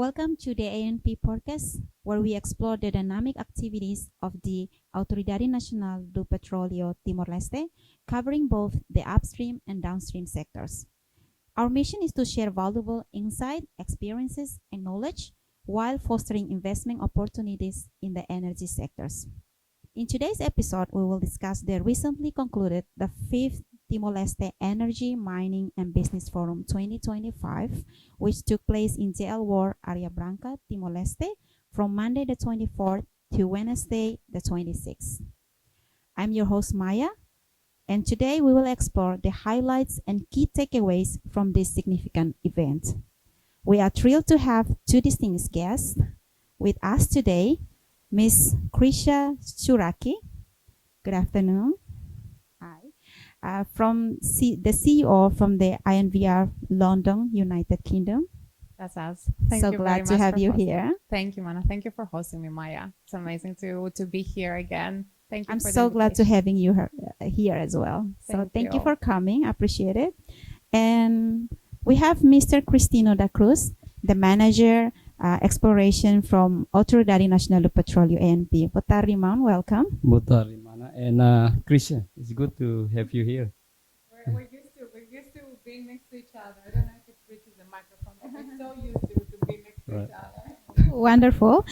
Welcome to the ANP podcast, where we explore the dynamic activities of the Autoridade Nacional do Petróleo Timor-Leste, covering both the upstream and downstream sectors. Our mission is to share valuable insight, experiences, and knowledge while fostering investment opportunities in the energy sectors. In today's episode, we will discuss the recently concluded the 5th Timor-Leste Energy, Mining, and Business Forum 2025, which took place in JL Ward, Area Branca, Timor-Leste, from Monday the 24th to Wednesday the 26th. I'm your host, Maya, and today we will explore the highlights and key takeaways from this significant event. We are thrilled to have two distinguished guests with us today, Ms. Krisha Shuraki. Good afternoon. From the CEO from the INVR London, United Kingdom. That's us. Thank so you glad very to much have for you hosting. here. Thank you, Mana. Thank you for hosting me, Maya. It's amazing to be here again. Thank you. I'm for so the glad to invitation. having you here as well. So thank you you. for coming. I appreciate it. And we have Mr. Cristino da Cruz, the manager exploration from Autoridade Nacional do Petróleo ANP. Boa tarde, irmão. Welcome. Boa tarde, Mana. And Christian, it's good to have you here. We're used to being next to each other. I don't know if it reaches the microphone, but we're so used to being next to each other. Wonderful.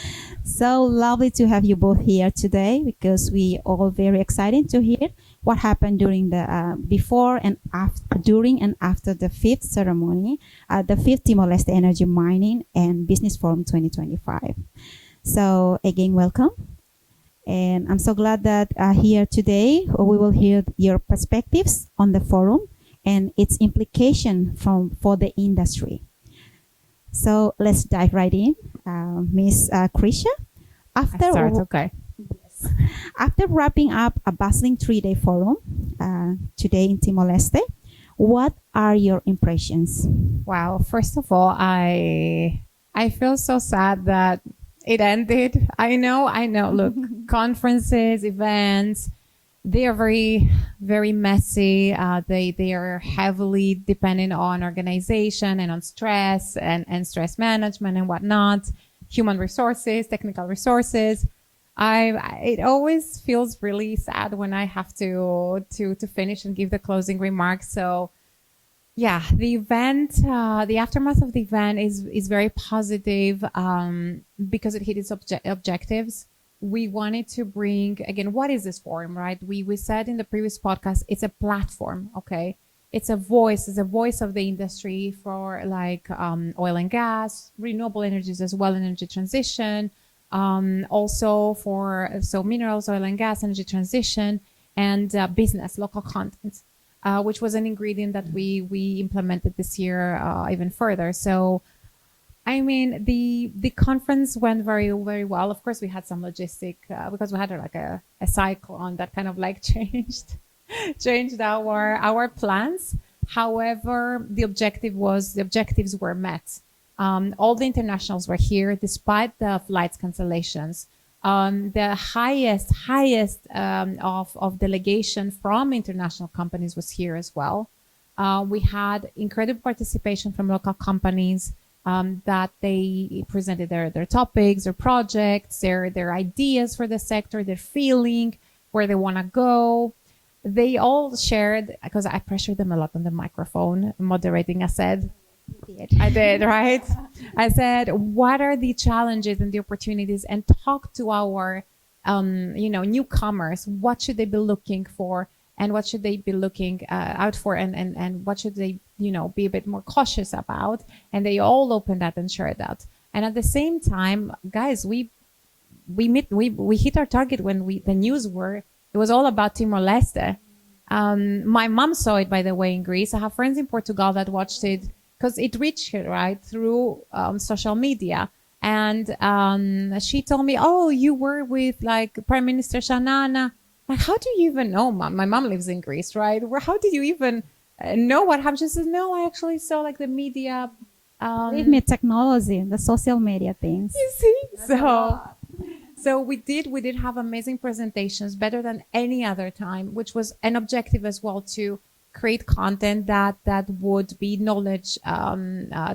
So lovely to have you both here today because we all very excited to hear what happened during the before and after, during and after the 5th ceremony, the 5th Timor-Leste Energy, Mining, and Business Forum 2025. So again, welcome. And I'm so glad that here today we will hear your perspectives on the forum and its implication for the industry. So let's dive right in. Ms. Krisha, Okay. after wrapping up a bustling 3-day forum today in Timor-Leste, what are your impressions? Wow. First of all, I feel so sad that it ended. I know. Look, conferences, events, they are very, very messy. They are heavily dependent on organization and on stress and stress management and whatnot, human resources, technical resources. It always feels really sad when I have to finish and give the closing remarks. So yeah, the event, the aftermath of the event is very positive because it hit its objectives. We wanted to bring, again, what is this forum, right? We said in the previous podcast, it's a platform, okay? It's a voice of the industry for like oil and gas, renewable energies as well, energy transition, also for minerals, oil and gas, energy transition, and business, local content. Which was an ingredient that we implemented this year even further. So, I mean, the conference went very, very well. Of course, we had some logistic because we had like a cyclone that kind of like changed our plans. However, the objectives were met. All the internationals were here despite the flights cancellations. The highest of delegation from international companies was here as well. We had incredible participation from local companies that they presented their topics, their projects, their ideas for the sector, their feeling, where they want to go. They all shared, because I pressured them a lot on the microphone, moderating, I did, right? I said, what are the challenges and the opportunities, and talk to our, newcomers. What should they be looking for, and what should they be looking out for, and what should they, be a bit more cautious about? And they all opened that and shared that. And at the same time, guys, we hit our target when the news it was all about Timor-Leste. My mom saw it, by the way, in Greece. I have friends in Portugal that watched it, because it reached her, right, through social media. And she told me, oh, you were with like Prime Minister Shanana. Like, how do you even know, Mom? My mom lives in Greece, right? How did you even know what happened? She said, no, I actually saw like the media. Believe me, technology, the social media things. You see? So we did have amazing presentations, better than any other time, which was an objective as well to create content that would be knowledge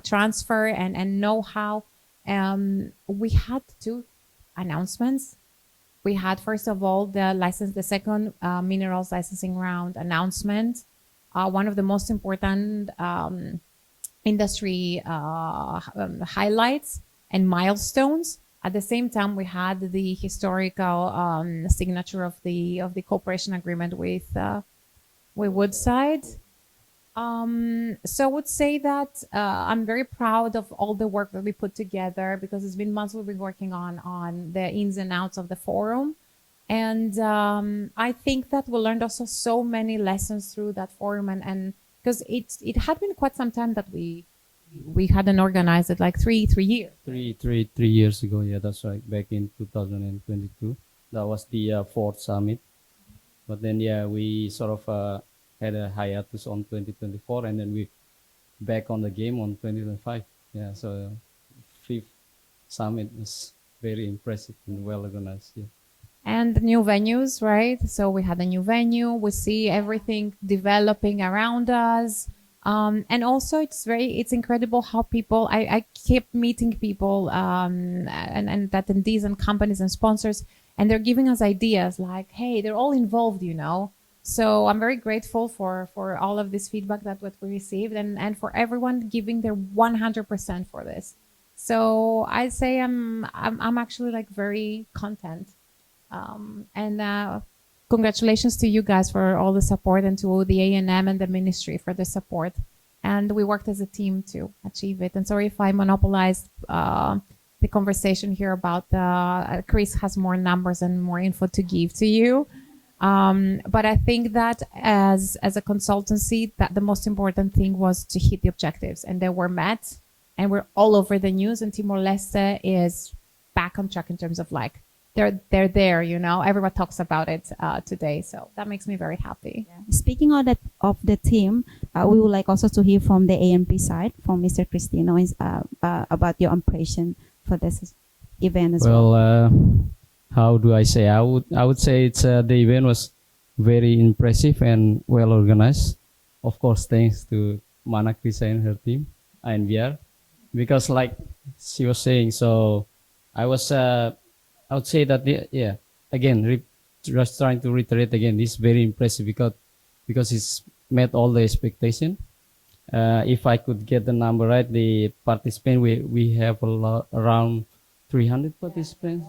transfer and know-how We had two announcements. We had, first of all, the second minerals licensing round announcement, one of the most important industry highlights and milestones. At the same time, we had the historical signature of the cooperation agreement with Woodside. So I would say that I'm very proud of all the work that we put together, because it's been months we've been working on the ins and outs of the forum. And I think that we learned also so many lessons through that forum, and because it had been quite some time that we hadn't organized it, like three years. 3 years ago. Yeah, that's right. Back in 2022, that was the fourth summit. But then, yeah, we sort of had a hiatus on 2024, and then we back on the game on 2025. Yeah, so fifth summit was very impressive and well organized. Yeah. And the new venues, right? So we had a new venue. We see everything developing around us. And also it's incredible how people, I keep meeting people and attendees and companies and sponsors, and they're giving us ideas like, hey, they're all involved, you know. So I'm very grateful for all of this feedback that what we received, and for everyone giving their 100% for this. So I say I'm actually like very content. And congratulations to you guys for all the support, and to the ANM and the ministry for the support. And we worked as a team to achieve it. And sorry if I monopolized the conversation here about Chris has more numbers and more info to give to you. But I think that as a consultancy, that the most important thing was to hit the objectives, and they were met, and we're all over the news, and Timor-Leste is back on track in terms of like, they're there, you know, everyone talks about it today. So that makes me very happy. Yeah. Speaking of the team, we would like also to hear from the ANP side, from Mr. Cristino, about your impression for this event as well. Well, how do I say? I would say it's the event was very impressive and well organized. Of course, thanks to Mana Krisa and her team, INVR, because like she was saying, so I would say that again, just trying to reiterate again, it's very impressive because it's met all the expectation. If I could get the number right, the participant we have around 300 participants.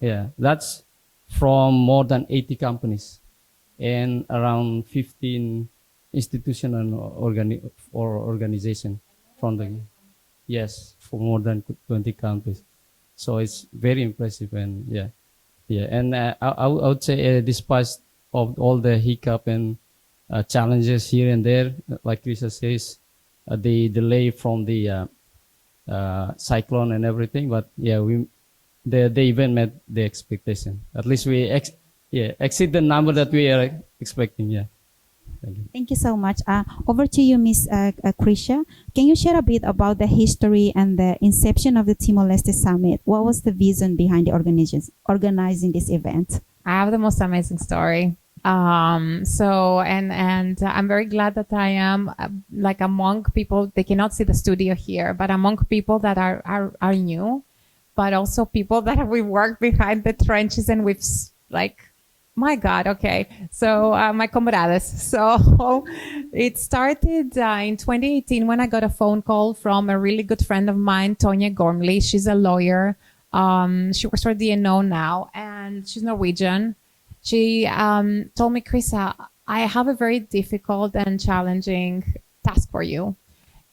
Yeah, that's from more than 80 companies and around 15 institutions and organization from for more than 20 countries. So it's very impressive, and and I would say despite of all the hiccup and challenges here and there, like Krisa says, the delay from the cyclone and everything, but the event met the expectation. At least we exceed the number that we are expecting. Yeah. Thank you. Thank you so much. Over to you, Ms. Krisha. Can you share a bit about the history and the inception of the Timor-Leste Summit? What was the vision behind the organizing this event? I have the most amazing story. So I'm very glad that I am like among people. They cannot see the studio here, but among people that are new, but also people that we worked behind the trenches, and we've like, my God, okay. So my comrades. So it started in 2018 when I got a phone call from a really good friend of mine, Tonya Gormley. She's a lawyer. She works for DNO now, and she's Norwegian. She told me, Krisa, I have a very difficult and challenging task for you.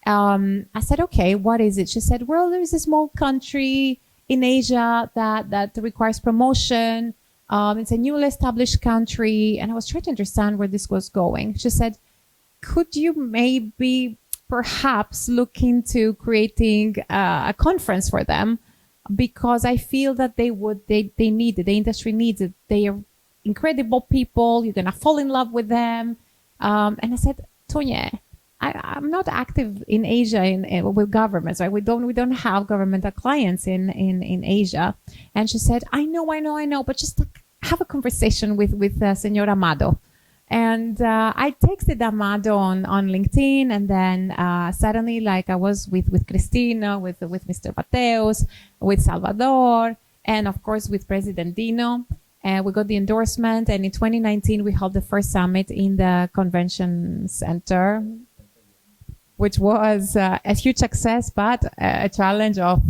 I said, okay, what is it? She said, well, there's a small country in Asia that requires promotion. It's a newly established country. And I was trying to understand where this was going. She said, could you maybe perhaps look into creating a conference for them? Because I feel that they need it. The industry needs it. They are incredible people. You're going to fall in love with them. And I said, Tonya, I'm not active in Asia with governments, right? We don't have governmental clients in Asia. And she said, I know, but just have a conversation with Senor Amado. And I texted Amado on LinkedIn, and then suddenly, like, I was with Cristina, with Mr. Mateos, with Salvador, and of course with President Dino. And we got the endorsement, and in 2019 we held the first summit in the convention center, which was a huge success, but a challenge of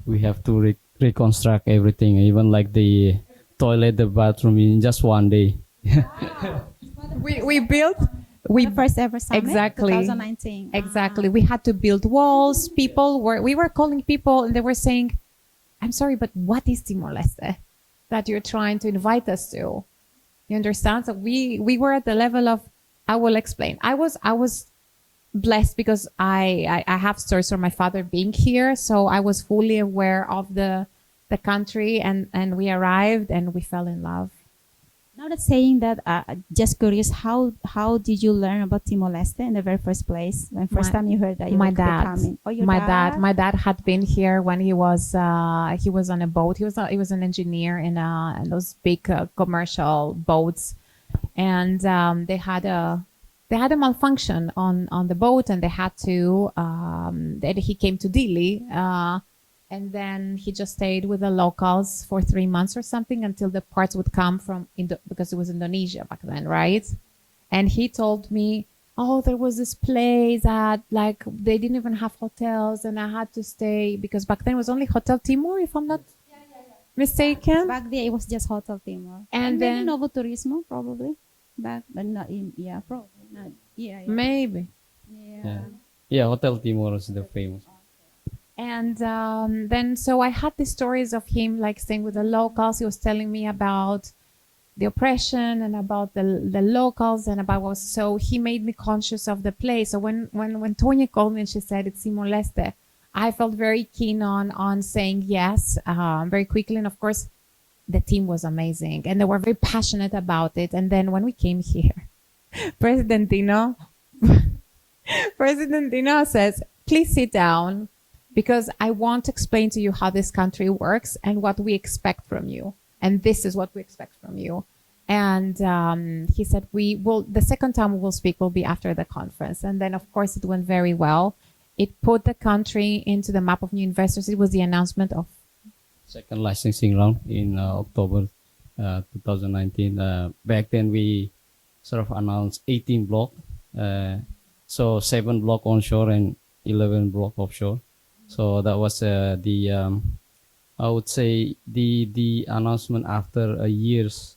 We have to reconstruct everything, even like the toilet, the bathroom, in just one day. we built The first ever summit, Exactly. 2019. Exactly. We had to build walls. We were calling people, and they were saying, "I'm sorry, but what is Timor-Leste that you're trying to invite us to?" You understand? So we were at the level of, I will explain. I was blessed because I have stories from my father being here, so I was fully aware of the country, and we arrived and we fell in love. Now that saying that, just curious, how did you learn about Timor-Leste in the very first place? When first time you heard that you my were dad. coming? Oh, your My dad had been here when he was on a boat. He was an engineer in those big commercial boats, and they had a malfunction on the boat, and they had to. He came to Dili. And then he just stayed with the locals for 3 months or something until the parts would come from because it was Indonesia back then, right? And he told me, "Oh, there was this place that, like, they didn't even have hotels, and I had to stay because back then it was only Hotel Timor, if I'm not mistaken." Back there, it was just Hotel Timor. And maybe then- Novo Turismo, probably. Back, but not in, probably not. Yeah. Maybe. Yeah. Yeah, Hotel Timor is the famous. And then, so I had these stories of him, like, staying with the locals. He was telling me about the oppression and about the locals and about what. So he made me conscious of the place. So when Tonya called me and she said it's Timor-Leste, I felt very keen on saying yes very quickly. And of course, the team was amazing and they were very passionate about it. And then when we came here, President Dino says, "Please sit down, because I want to explain to you how this country works and what we expect from you. And this is what we expect from you." And he said, the second time we will speak will be after the conference. And then, of course, it went very well. It put the country into the map of new investors. It was the announcement of Second licensing round in October 2019. Back then, we sort of announced 18 block. So 7 block onshore and 11 block offshore. So that was I would say the announcement after a year's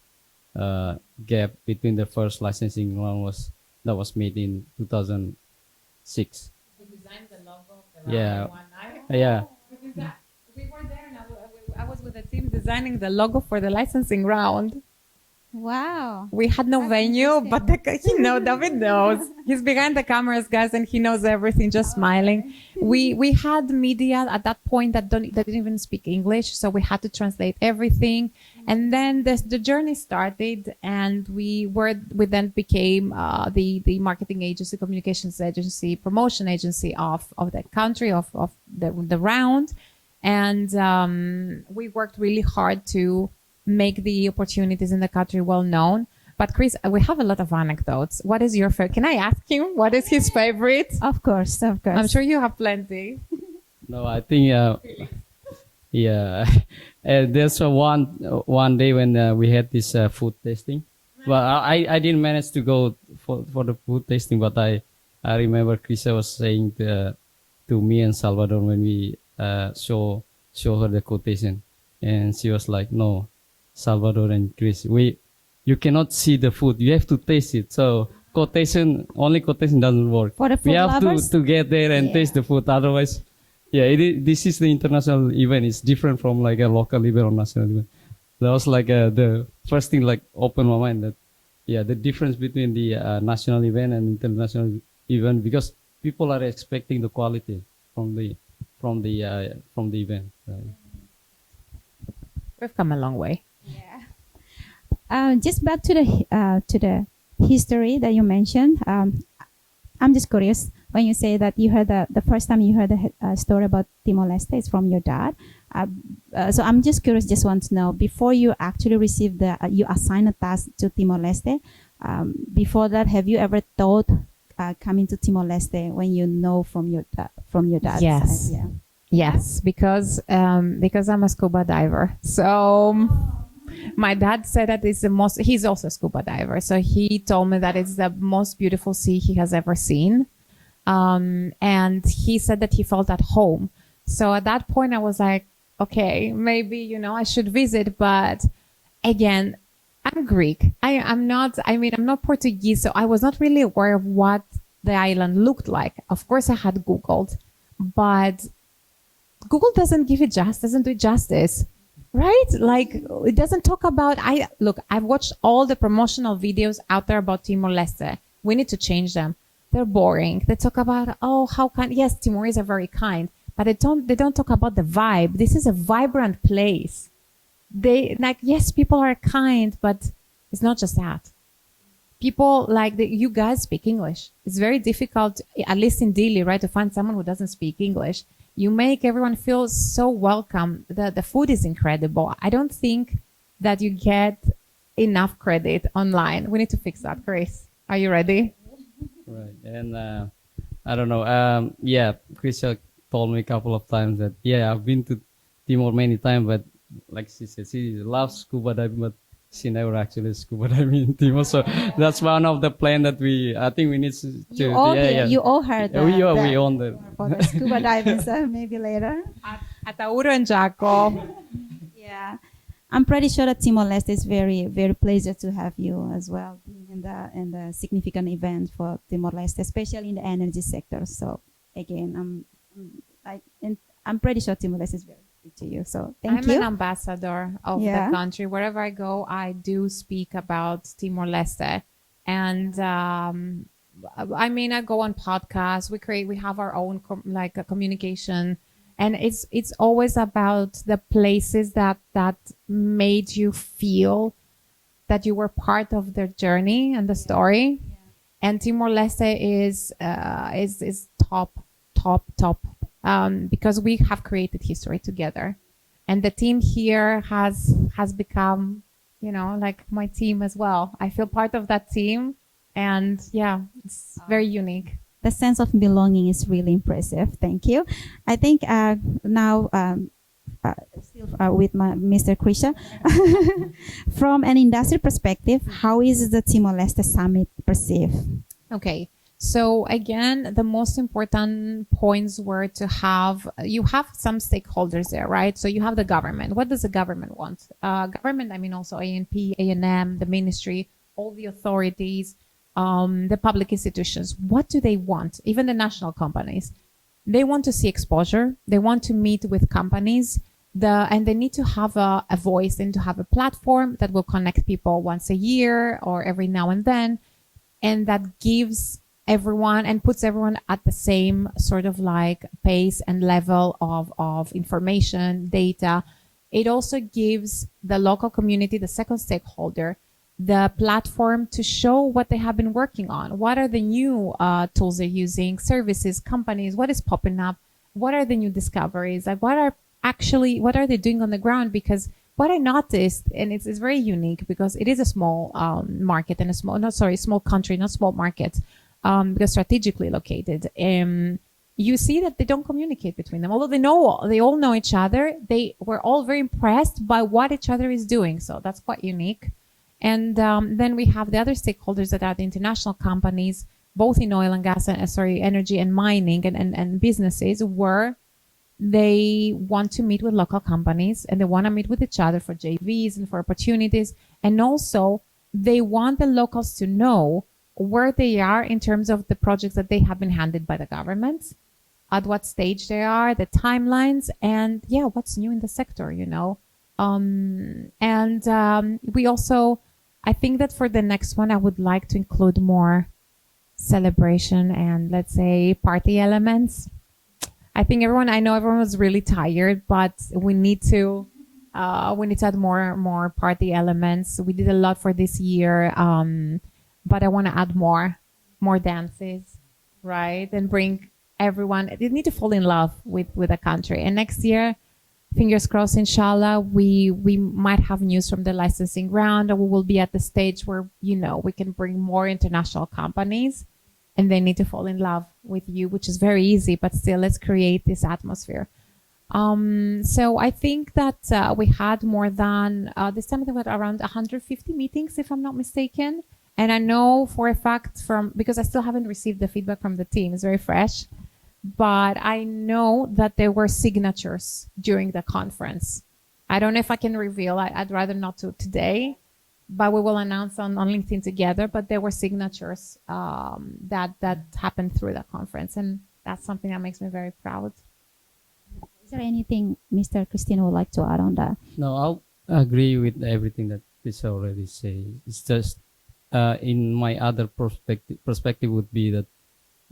gap between the first licensing round was made in 2006. We designed the logo of the Yeah. one night. Yeah. We were there, and I was with the team designing the logo for the licensing round. Wow. We had no venue, but David knows. He's behind the cameras, guys, and he knows everything, just smiling. We had media at that point that didn't even speak English, so we had to translate everything. And then the journey started, and we then became the marketing agency, communications agency, promotion agency of the country, of the round. And we worked really hard to make the opportunities in the country well known. But Chris, we have a lot of anecdotes. What is your favorite? Can I ask him what is his favorite? Of course. I'm sure you have plenty. No, I think there's one day when we had this food tasting. Well, I didn't manage to go for the food tasting, but I remember Krisa was saying to me and Salvador when we show her the quotation, and she was like, "No, Salvador and Chris, you cannot see the food, you have to taste it." So only quotation doesn't work. For the food we have lovers? to get there and taste the food. Otherwise, this is the international event. It's different from like a local event or national event. That was like the first thing, like, opened my mind that the difference between the national event and international event, because people are expecting the quality from the event. We've come a long way. Just back to the history that you mentioned. I'm just curious. when you say that you heard the first time you heard the story about Timor-Leste is from your dad. So I'm just curious, just want to know, before you actually received you assign a task to Timor-Leste, before that, have you ever thought coming to Timor-Leste when you know from your dad's Yes. side? Yeah. Yes, because I'm a scuba diver. So my dad said that it's he's also a scuba diver. So he told me that it's the most beautiful sea he has ever seen. And he said that he felt at home. So at that point I was like, okay, maybe, I should visit. But again, I'm Greek. I'm not Portuguese. So I was not really aware of what the island looked like. Of course I had Googled, but Google doesn't do it justice, right? Like, it doesn't talk about, I've watched all the promotional videos out there about Timor-Leste. We need to change them. They're boring. They talk about, yes, Timorese are very kind, but they don't talk about the vibe. This is a vibrant place. Yes, people are kind, but it's not just that. People you guys speak English. It's very difficult, at least in Dili, right, to find someone who doesn't speak English. You make everyone feel so welcome. The food is incredible. I don't think that you get enough credit online. We need to fix that, Chris. Are you ready? Right. And I don't know. Krisha told me a couple of times that, I've been to Timor many times, but like she said, she loves scuba diving, but she never actually scuba diving in Timor. So that's one of the plan that I think we need to. You all heard that. We own the. For the scuba diving, so maybe later. At Auro and Jaco. Yeah. I'm pretty sure that Timor-Leste is very, very pleasure to have you as well in the significant event for Timor-Leste, especially in the energy sector. So again, I'm pretty sure Timor-Leste is very good to you. So thank you. I'm an ambassador of the country. Wherever I go, I do speak about Timor-Leste, and I go on podcasts. We have our own a communication. And it's always about the places that made you feel that you were part of their journey and the story. Yeah. And Timor-Leste is top, because we have created history together. And the team here has become, like my team as well. I feel part of that team, and it's very unique. The sense of belonging is really impressive. Thank you. I think now, still with Mr. Krisha, from an industry perspective, how is the Timor-Leste Summit perceived? Okay. So again, the most important points were you have some stakeholders there, right? So you have the government. What does the government want? Government, also ANP, ANM, the ministry, all the authorities, the public institutions. What do they want? Even the national companies. They want to see exposure. They want to meet with companies. And they need to have a voice and to have a platform that will connect people once a year or every now and then. And that gives everyone and puts everyone at the same sort of pace and level of information, data. It also gives the local community, the second stakeholder, the platform to show what they have been working on. What are the new tools they're using, services, companies, what is popping up? What are the new discoveries? What are they doing on the ground? Because what I noticed, and it's very unique because it is a small market and small country, not small market, because strategically located. You see that they don't communicate between them. Although they all know each other, they were all very impressed by what each other is doing. So that's quite unique. And then we have the other stakeholders that are the international companies, both in oil and gas, energy and mining and businesses, where they want to meet with local companies and they want to meet with each other for JVs and for opportunities. And also they want the locals to know where they are in terms of the projects that they have been handed by the government, at what stage they are, the timelines, and what's new in the sector, we also, I think that for the next one, I would like to include more celebration and, let's say, party elements. I know everyone was really tired, but we need to add more party elements. We did a lot for this year, but I want to add more dances, right? And bring everyone. They need to fall in love with the country. And next year, fingers crossed, inshallah, we might have news from the licensing round, and we will be at the stage where we can bring more international companies, and they need to fall in love with you, which is very easy, but still, let's create this atmosphere. So I think that we had more than this time we had around 150 meetings, if I'm not mistaken. And I know for a fact because I still haven't received the feedback from the team, it's very fresh, but I know that there were signatures during the conference. I don't know if I can reveal, I'd rather not to today, but we will announce on LinkedIn together, but there were signatures that happened through the conference. And that's something that makes me very proud. Is there anything Mr. Christine would like to add on that? No, I'll agree with everything that Chris already said. It's just in my other perspective would be that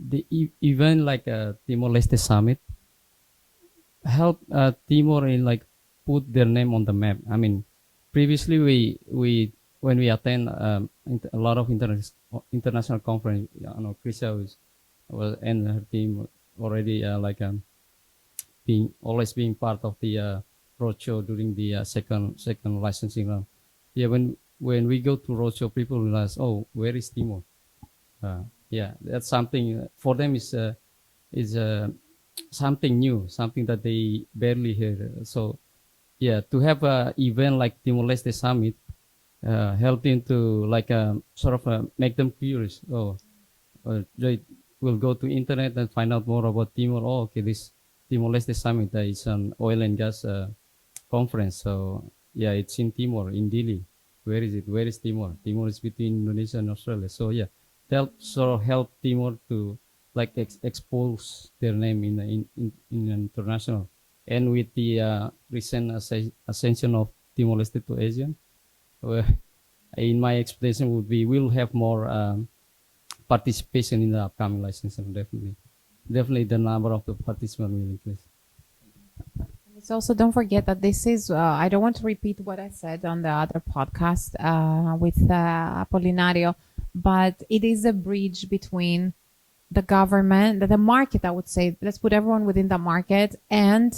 the event like a Timor-Leste summit help Timor in like put their name on the map. I mean, previously we when we attend a lot of international conference, Krisha was and her team already always being part of the roadshow during the second licensing round. Yeah, when we go to roadshow, people realize, oh, where is Timor? Yeah, that's something for them is something new, something that they barely hear. So, yeah, to have a event like Timor-Leste Summit, helping to make them curious. Oh, they will go to internet and find out more about Timor. Oh, okay, this Timor-Leste Summit is an oil and gas conference. So, yeah, it's in Timor, in Dili. Where is it? Where is Timor? Timor is between Indonesia and Australia. So, yeah. Help Timor to expose their name in international, and with the recent ascension of Timor-Leste to ASEAN, in my expectation would be we'll have more participation in the upcoming licensing. Definitely the number of the participants will increase. It's also, don't forget that this is, I don't want to repeat what I said on the other podcast with Apolinario, but it is a bridge between the government, the market, I would say, let's put everyone within the market, and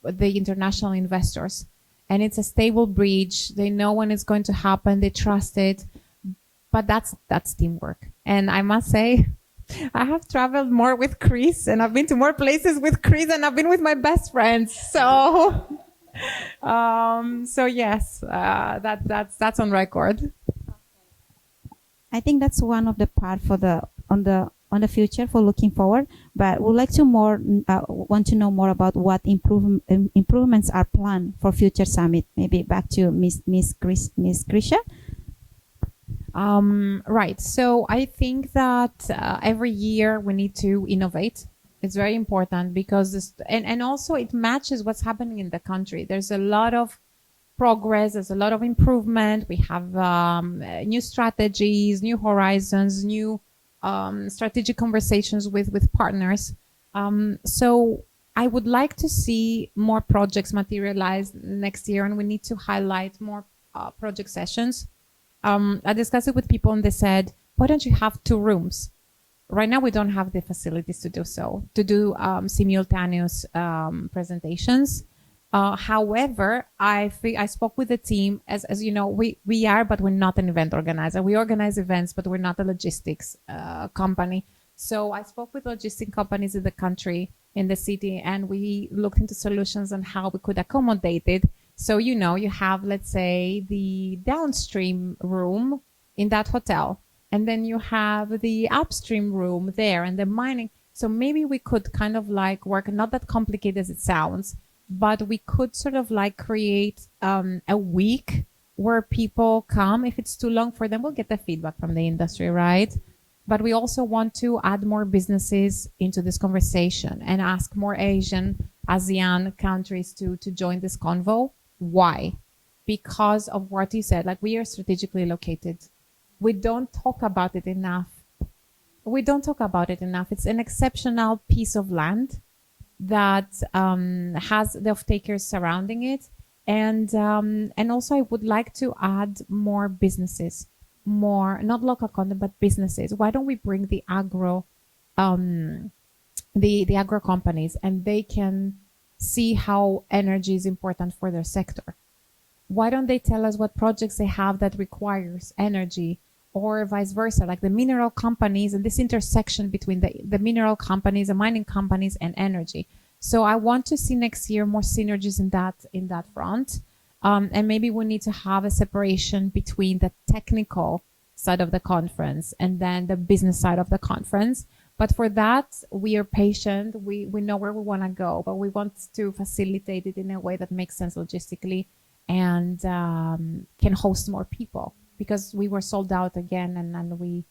the international investors. And it's a stable bridge. They know when it's going to happen. They trust it. But that's teamwork. And I must say, I have traveled more with Chris, and I've been to more places with Chris, and I've been with my best friends. So, so yes, that's on record. I think that's one of the part for on the future for looking forward. But we'd like to want to know more about what improvements are planned for future summit. Maybe back to Miss Krisha. Right. So I think that every year we need to innovate. It's very important because and also it matches what's happening in the country. There's a lot of progress. There's a lot of improvement. We have new strategies, new horizons, new strategic conversations with partners. So I would like to see more projects materialize next year, and we need to highlight more project sessions. I discussed it with people, and they said, why don't you have 2 rooms? Right now, we don't have the facilities to do so, to do simultaneous presentations. However, I spoke with the team. As you know, we are, but we're not an event organizer. We organize events, but we're not a logistics company. So I spoke with logistic companies in the country, in the city, and we looked into solutions on how we could accommodate it. So, you have, let's say, the downstream room in that hotel, and then you have the upstream room there and the mining. So maybe we could kind of work, not that complicated as it sounds, but we could sort of create a week where people come. If it's too long for them, we'll get the feedback from the industry, right? But we also want to add more businesses into this conversation and ask more ASEAN countries to join this convo. Why? Because of what you said, we are strategically located. We don't talk about it enough. It's an exceptional piece of land that has the off-takers surrounding it. And also I would like to add more businesses, more, not local content, but businesses. Why don't we bring the agro the agro companies, and they can see how energy is important for their sector. Why don't they tell us what projects they have that requires energy, or vice versa, like the mineral companies and this intersection between the mineral companies, the mining companies, and energy. So I want to see next year more synergies in that front. And maybe we need to have a separation between the technical side of the conference and then the business side of the conference. But for that, we are patient. We know where we want to go, but we want to facilitate it in a way that makes sense logistically and can host more people, because we were sold out again, and we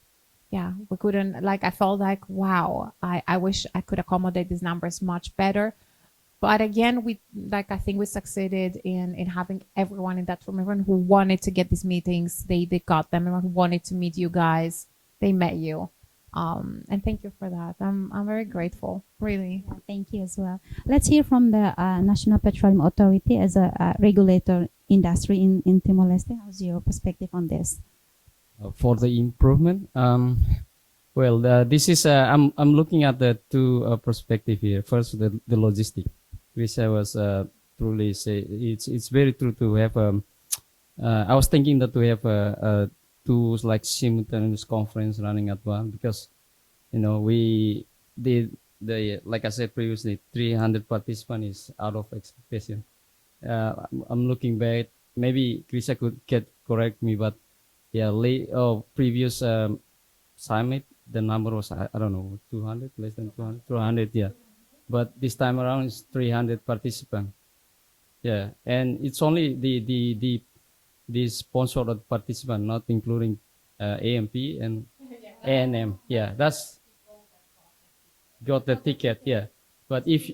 couldn't, like, I felt like, wow, I wish I could accommodate these numbers much better. But again, I think we succeeded in having everyone in that room, everyone who wanted to get these meetings, they got them. Everyone who wanted to meet you guys, they met you. And thank you for that. I'm very grateful, really. Yeah, thank you as well. Let's hear from the National Petroleum Authority as a regulator industry in Timor-Leste. How's your perspective on this? For the improvement, this is I'm looking at the two perspective here. First, the logistic, which I was truly say it's very true to have. I was thinking that we have two like simultaneous conference running at one, because we did like I said previously, 300 participants is out of expectation. I'm looking back. Maybe Krisha could correct me, but yeah, previous summit, the number was I don't know, 200, less than 200, 200, yeah. But this time around it's 300 participants. Yeah, and it's only the sponsor of participant, not including ANP and ANM. Yeah, that's got the ticket. Yeah, but if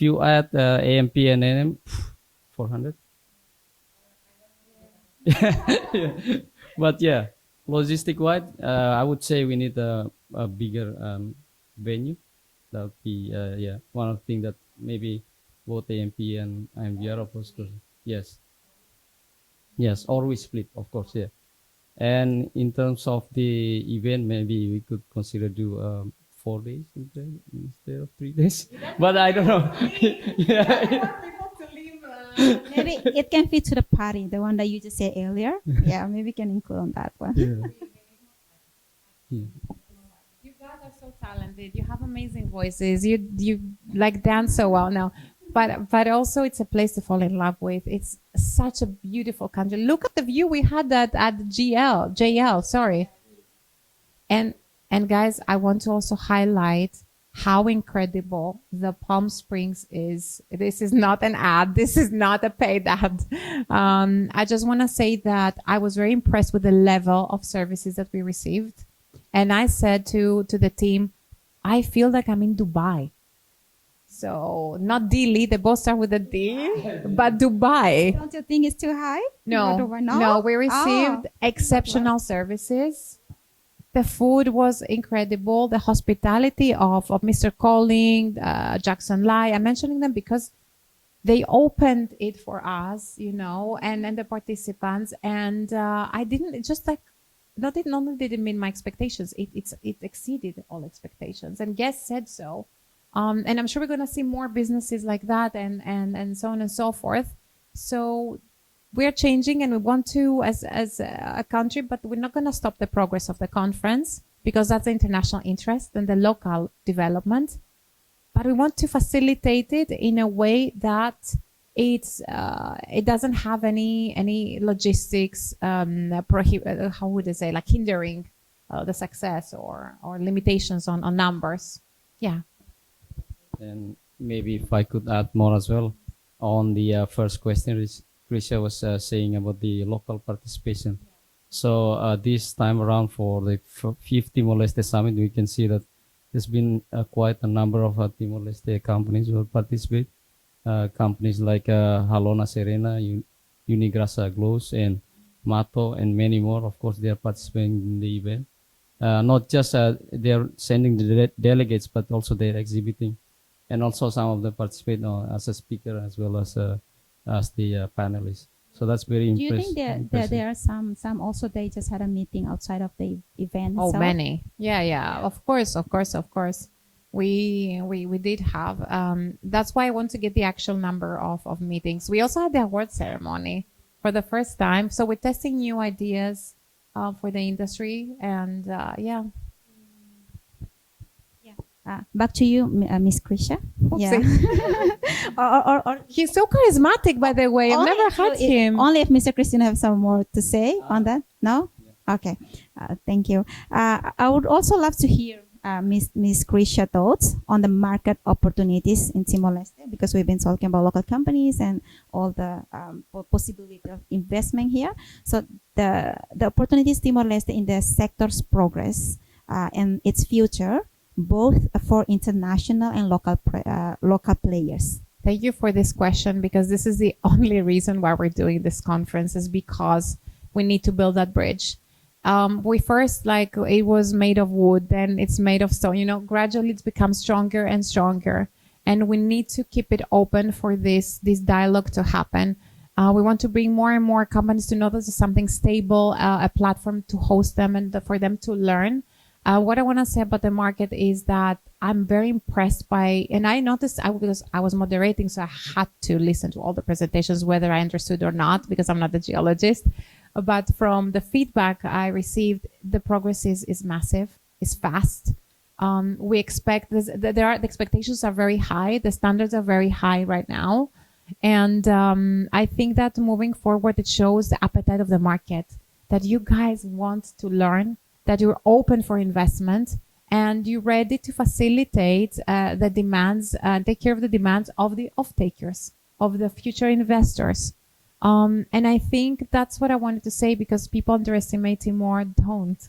you add ANP and ANM, 400. Yeah. But yeah, logistic wide, I would say we need a bigger venue. That would be one of the things that maybe both ANP and we are opposed to. Yes, or we split, of course, yeah. And in terms of the event, maybe we could consider do 4 days instead of 3 days. But I don't know. Yeah. Maybe it can fit to the party, the one that you just said earlier. Yeah, maybe we can include on that one. Yeah. Yeah. You guys are so talented. You have amazing voices. You like dance so well now. But also it's a place to fall in love with. It's such a beautiful country. Look at the view we had at JL, sorry. And guys, I want to also highlight how incredible the Palm Springs is. This is not an ad. This is not a paid ad. I just want to say that I was very impressed with the level of services that we received. And I said to the team, I feel like I'm in Dubai. So not Dili, they both start with a D, but Dubai. Don't you think it's too high? No, we received exceptional services. The food was incredible. The hospitality of Mr. Colling, Jackson Lai, I'm mentioning them because they opened it for us, and the participants. And I didn't, it just like, not only did it meet my expectations, it exceeded all expectations. And guests said so. And I'm sure we're going to see more businesses like that and so on and so forth. So we're changing, and we want to as a country, but we're not going to stop the progress of the conference, because that's the international interest and the local development. But we want to facilitate it in a way that it doesn't have any logistics, how would I say, like hindering the success or limitations on numbers. Yeah. And maybe if I could add more as well on the first question, which Krisha was saying about the local participation. So this time around for the 5th Timor-Leste Summit, we can see that there's been quite a number of Timor-Leste companies who participate. Companies like Halona Serena, Unigrasa Glows, and Mato, and many more. Of course, they are participating in the event. Not just they are sending the delegates, but also they are exhibiting. And also some of them participate as a speaker as well as the panelists. So that's very Do you think there impressive. are some also they just had a meeting outside of the event Oh, itself? many. Yeah. Of course. We did have. That's why I want to get the actual number of meetings. We also had the award ceremony for the first time. So we're testing new ideas for the industry, and yeah. Back to you, Miss Krisha. Yeah. or He's so charismatic, by the way. I've only never if had you- him. Only if Mr. Christina have some more to say on that. No. Okay. Thank you. I would also love to hear Miss Krisha thoughts on the market opportunities in Timor-Leste, because we've been talking about local companies and all the possibility of investment here. So the opportunities Timor-Leste in the sector's progress and its future, both for international and local players. Thank you for this question, because this is the only reason why we're doing this conference, is because we need to build that bridge. We first, like, it was made of wood, then it's made of stone. Gradually it's become stronger and stronger, and we need to keep it open for this dialogue to happen. We want to bring more and more companies to know this is something stable, a platform to host them and for them to learn. What I want to say about the market is that I'm very impressed by, and I noticed because I was moderating, so I had to listen to all the presentations, whether I understood or not, because I'm not a geologist. But from the feedback I received, the progress is massive, is fast. We expect the expectations are very high. The standards are very high right now. And I think that moving forward, it shows the appetite of the market, that you guys want to learn, that you're open for investment, and you're ready to facilitate the demands, take care of the demands of the off-takers, of the future investors. And I think that's what I wanted to say, because people underestimate Timor. Don't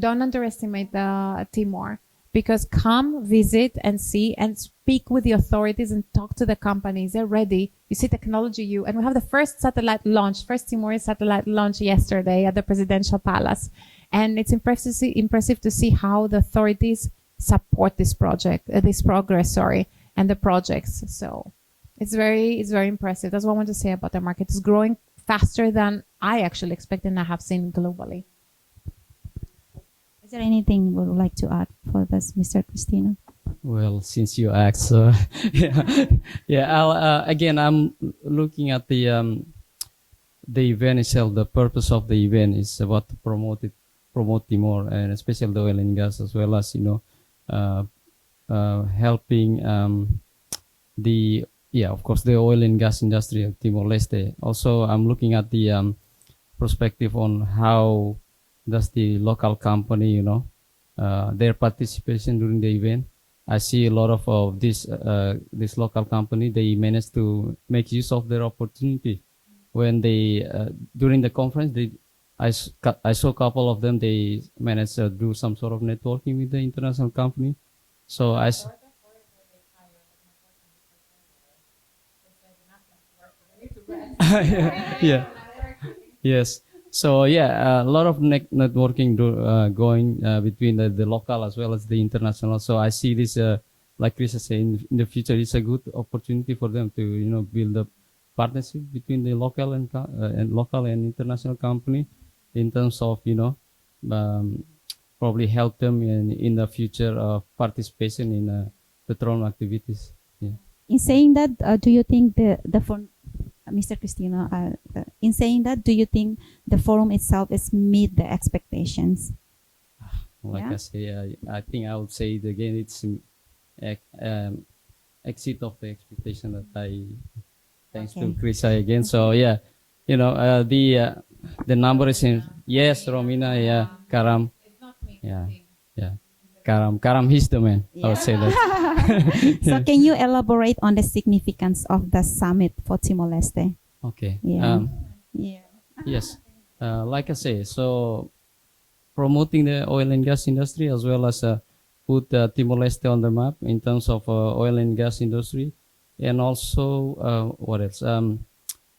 underestimate the Timor, because come visit and see and speak with the authorities and talk to the companies. They're ready. You see technology, and we have the first Timorese satellite launch yesterday at the presidential palace. And it's impressive to see how the authorities support this progress, and the projects. So it's very impressive. That's what I want to say about the market. It's growing faster than I actually expected and I have seen globally. Is there anything you would like to add for this, Mr. Christina? Well, since you asked, I'm looking at the event itself. The purpose of the event is about to promote Timor, and especially the oil and gas, as well as helping of course, the oil and gas industry of Timor-Leste. Also, I'm looking at the perspective on how does the local company, their participation during the event. I see a lot of this local company, they managed to make use of their opportunity. When they, during the conference, I saw a couple of them, they managed to do some sort of networking with the international company. So Yes. So a lot of networking going between the local as well as the international. So I see this, like Chris is saying, in the future, it's a good opportunity for them to build a partnership between the local and local and international company, in terms of probably help them in the future participation in petroleum activities. Yeah. In saying that, do you think the fund, Mr. Christina, in saying that, do you think the forum itself is meet the expectations? Like I say, I think I would say it again. It's exit of the expectation that thanks to Chris again. So the number is in, yes, Romina, Karam, Karam, he's the man. I would say that. So can you elaborate on the significance of the summit for Timor-Leste? Okay. Yes. Like I say, so promoting the oil and gas industry, as well as put Timor-Leste on the map in terms of oil and gas industry, and also what else?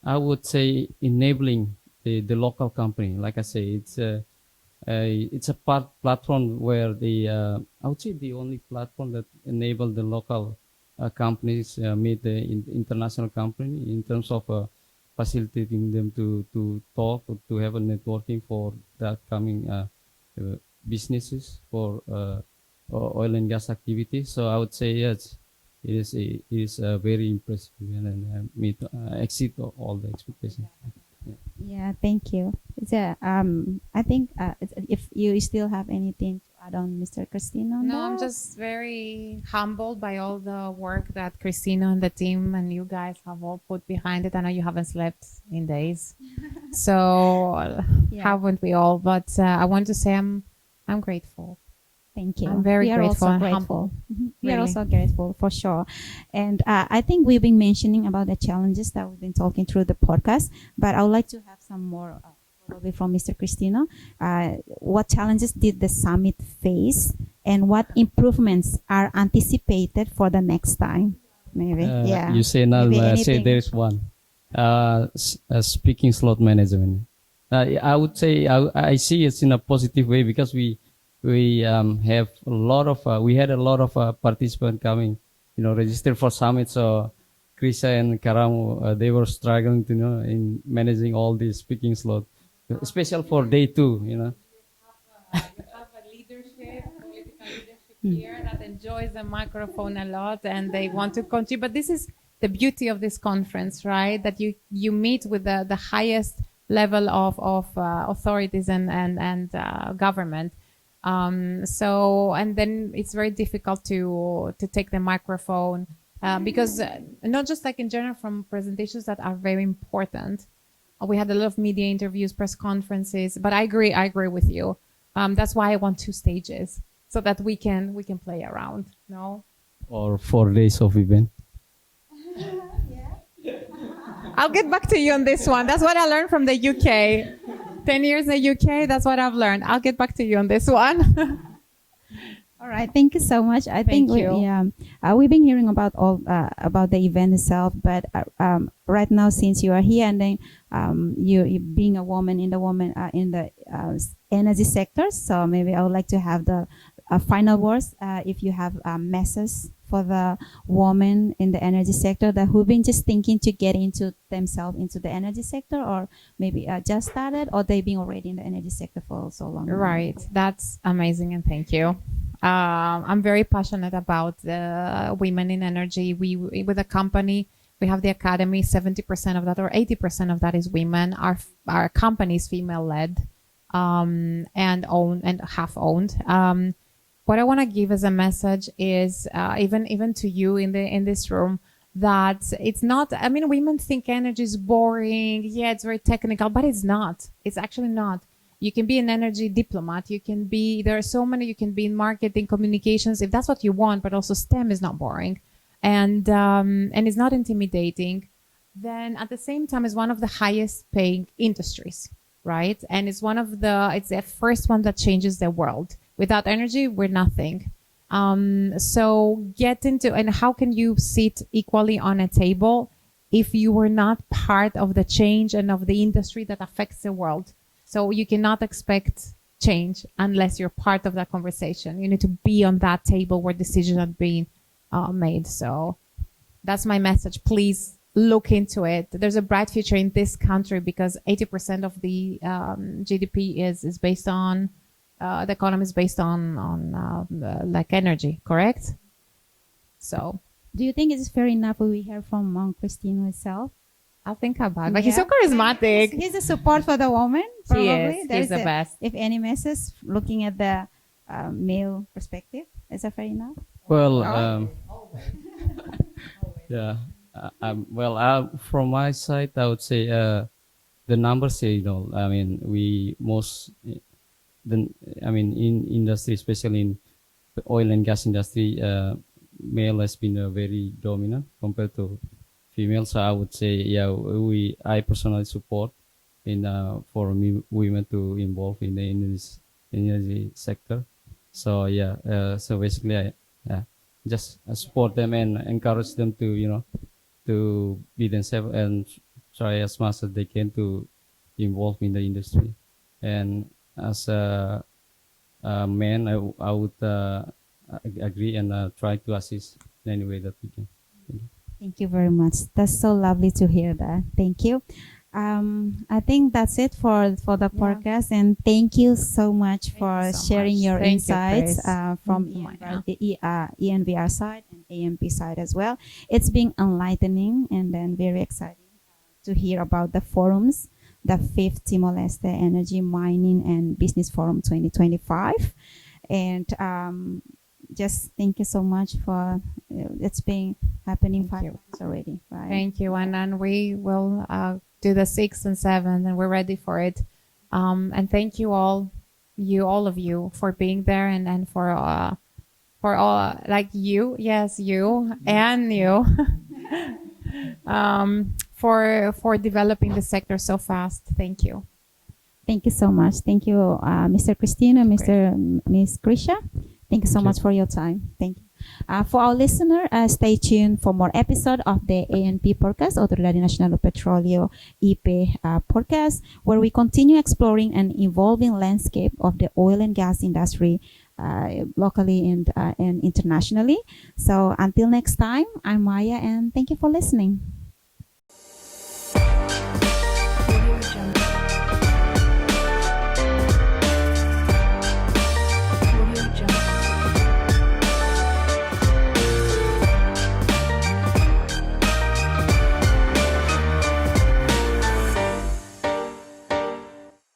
I would say enabling the local company. Like I say, it's a platform where I would say the only platform that enable the local companies meet the international company in terms of facilitating them to talk or to have a networking for the upcoming businesses for oil and gas activity. So I would say yes, it is very impressive and meet exceed all the expectations. Yeah, thank you. It's a I think if you still have anything to add on, Mr. Christina, on No, I'm that? just very humbled by all the work that Christina and the team and you guys have all put behind it. I know you haven't slept in days, so Yeah. haven't we all? But I want to say I'm grateful. Thank you. I'm very we are grateful also and grateful. humble. We are Really. also grateful for sure. And I think we've been mentioning about the challenges that we've been talking through the podcast, but I would like to have some more probably from Mr. Christina. What challenges did the summit face and what improvements are anticipated for the next time? Maybe. Yeah. You say now, Maybe say anything. there is one. Speaking slot management. I would say I see it in a positive way because we have a lot of we had a lot of participants coming, registered for summit. So Krisa and Karamu, they were struggling to in managing all these speaking slot, especially for day two. You have a leadership, political leadership here that enjoys the microphone a lot and they want to contribute. But this is the beauty of this conference, right? That you meet with the highest level of authorities and government. So, and then it's very difficult to take the microphone because not just like in general from presentations that are very important. We had a lot of media interviews, press conferences, but I agree with you. That's why I want 2 stages so that we can play around. No, Or 4 days of event. I'll get back to you on this one. That's what I learned from the UK. 10 years in the UK, that's what I've learned. I'll get back to you on this one. All right, thank you so much. I think we've been hearing about all about the event itself, but right now, since you are here and then you being a woman in the energy sector, so maybe I would like to have the final words. If you have a message for the women in the energy sector that who've been just thinking to get into themselves into the energy sector, or maybe just started, or they've been already in the energy sector for so long. Right, that's amazing, and thank you. I'm very passionate about women in energy. We with the company, we have the academy. 70% of that, or 80% of that, is women. Our company is female led, and owned and half owned. What I want to give as a message is even to you in this room, that it's not. I mean, women think energy is boring. Yeah, it's very technical, but it's not. It's actually not. You can be an energy diplomat. There are so many, you can be in marketing, communications, if that's what you want, but also STEM is not boring and it's not intimidating. Then at the same time, it's one of the highest paying industries, right? And it's it's the first one that changes the world. Without energy, we're nothing. So get into, and how can you sit equally on a table if you were not part of the change and of the industry that affects the world? So you cannot expect change unless you're part of that conversation. You need to be on that table where decisions are being made. So that's my message. Please look into it. There's a bright future in this country because 80% of the GDP is based on, the economy is based on like energy, correct? So do you think it's fair enough what we hear from Christina itself? I'll think about it. But he's so charismatic. He's a support for the woman, probably. He's the best. If any message, looking at the male perspective, is that fair enough? Well, yeah. From my side, I would say the numbers say it all. I mean, in industry, especially in the oil and gas industry, male has been very dominant compared to female. So I would say, I personally support for women to involve in the energy sector. So so basically, I just support them and encourage them to to be themselves and try as much as they can to involve in the industry. And as a man, I would agree and try to assist in any way that we can. Thank you very much. That's so lovely to hear that. Thank you. I think that's it for the podcast, and thank you so much for so sharing much. your Thank you, insights Chris. from ENVR side and AMP side as well. It's been enlightening and then very exciting to hear about the forums, the 5th Timor-Leste Energy Mining and Business Forum 2025, and just thank you so much for it's been happening Thank 5 you. months already, right? Thank you. And then we will do the 6th and 7th, and we're ready for it. And thank you all of you, for being there, and for all, like you, yes, you and you, for developing the sector so fast. Thank you. Thank you so much. Thank you, Mr. Christina, Miss Krisha. Thank you so much for your time. Thank you. For our listener, stay tuned for more episode of the ANP podcast, Autoridade Nacional do Petróleo (IP) podcast, where we continue exploring an evolving landscape of the oil and gas industry, locally and internationally. So until next time, I'm Maya, and thank you for listening.